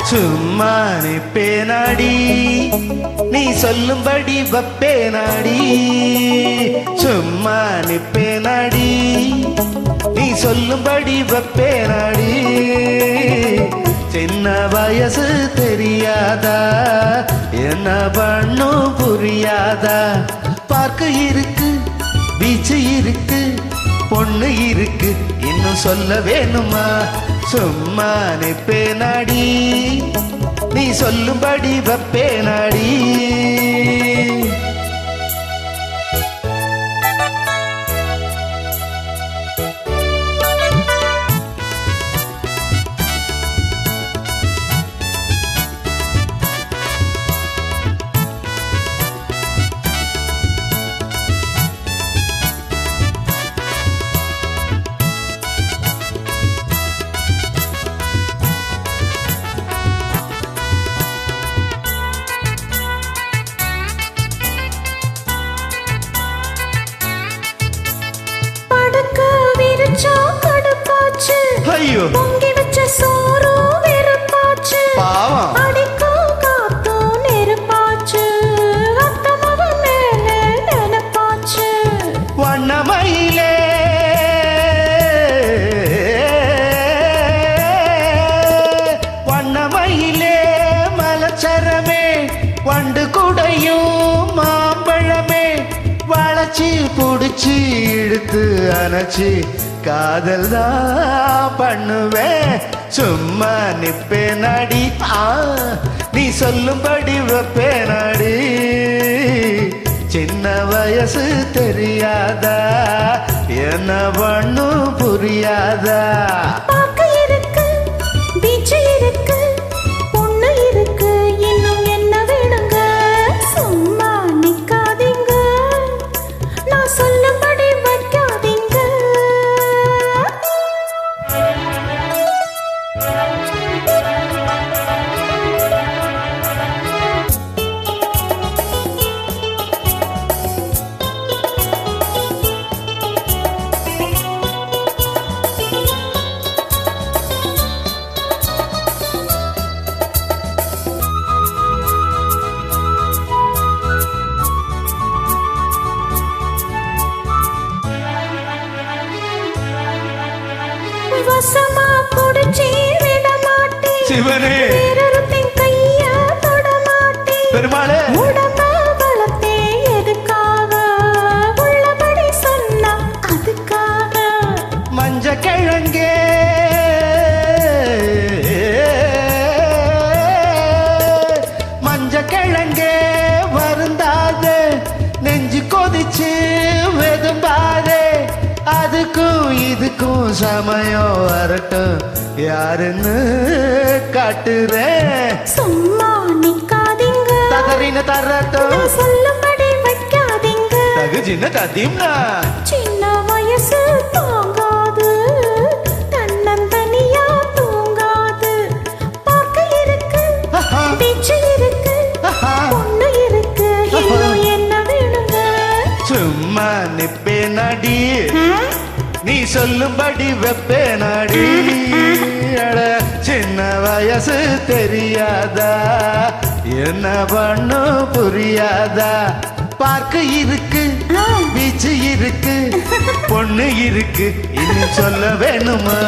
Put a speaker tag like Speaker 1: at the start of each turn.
Speaker 1: சும்மா நிப்பேனாடி நீ சொல்லும்படி வப்பேனாடி சும்மா நிப்பேனாடி நீ சொல்லும்படி வப்பேனாடி சின்ன வயசு தெரியாதா என்ன பண்ணும் புரியாதா பார்க்க இருக்கு பீச்சு இருக்கு பொண்ணு இருக்கு இன்னும் சொல்ல வேணுமா சும்மா நிப்பேனாடி நீ சொல்லும்படி வப்பேனாடி ஐயோ
Speaker 2: பொங்கி வச்ச சோறு வெறுப்பாச்சு
Speaker 1: பாவம்
Speaker 2: அடிக்கும் காத்தும் நெருப்பாச்சு அத்தமவ மேல நினைப்பாச்சு
Speaker 1: வண்ணமயிலே வண்ணமயிலே மலச்சரமே வண்டு குடையும் மாம்பழமே வளைச்சி புடிச்சு இழுத்து அணைச்சி காதல் தான் பண்ணுவேன் சும்மா நிப்பேனாடி நீ சொல்லும்படி வைப்பேனாடி சின்ன வயசு தெரியாதா என்ன பண்ணும் புரியாதா
Speaker 2: பார்க்க இருக்கு பீச்சு இருக்கு பொண்ணு இருக்கு இன்னும் என்ன வேணுங்க சும்மா நிக்காதீங்க நான் சொல்லும்படி வைக்காதீங்க வசமா புடிச்சி விட மாட்டேன்
Speaker 1: சிவனே
Speaker 2: வேறொருத்தின் கைய தொட மாட்டேன்
Speaker 1: பெருமாளே
Speaker 2: உடம்ப வளர்த்தே எதுக்காக உள்ளபடி சொன்னா அதுக்காக
Speaker 1: மஞ்ச கிழங்கே மஞ்ச கிழங்கே வருந்தாதே நெஞ்சு கொதிச்சு வெதும்பாதே அதுக்கும் இதுக்கும் சமயம் வரட்டும் யாருன்னு காட்டுறேன்
Speaker 2: சும்மா நிக்காதீங்க
Speaker 1: தகரின தரட்டும்
Speaker 2: நான் சொல்லும்படி வைக்காதீங்க
Speaker 1: தகுஜின ததீம்னா
Speaker 2: சின்ன வயசு தாங்காது தன்னந்தனியா தூங்காது பார்க்க இருக்கு பீச்சு இருக்கு பொண்ணு இருக்கு இன்னும் என்ன வேணுங்க
Speaker 1: சும்மா நிப்பேனாடி நீ சொல்லும்படி வெப்பேனாடி அட சின்ன வயசு தெரியாதா என்ன பண்ணும் புரியாதா பார்க்க இருக்கு பீச்சு இருக்கு பொண்ணு இருக்கு இன்னும் சொல்ல வேணுமா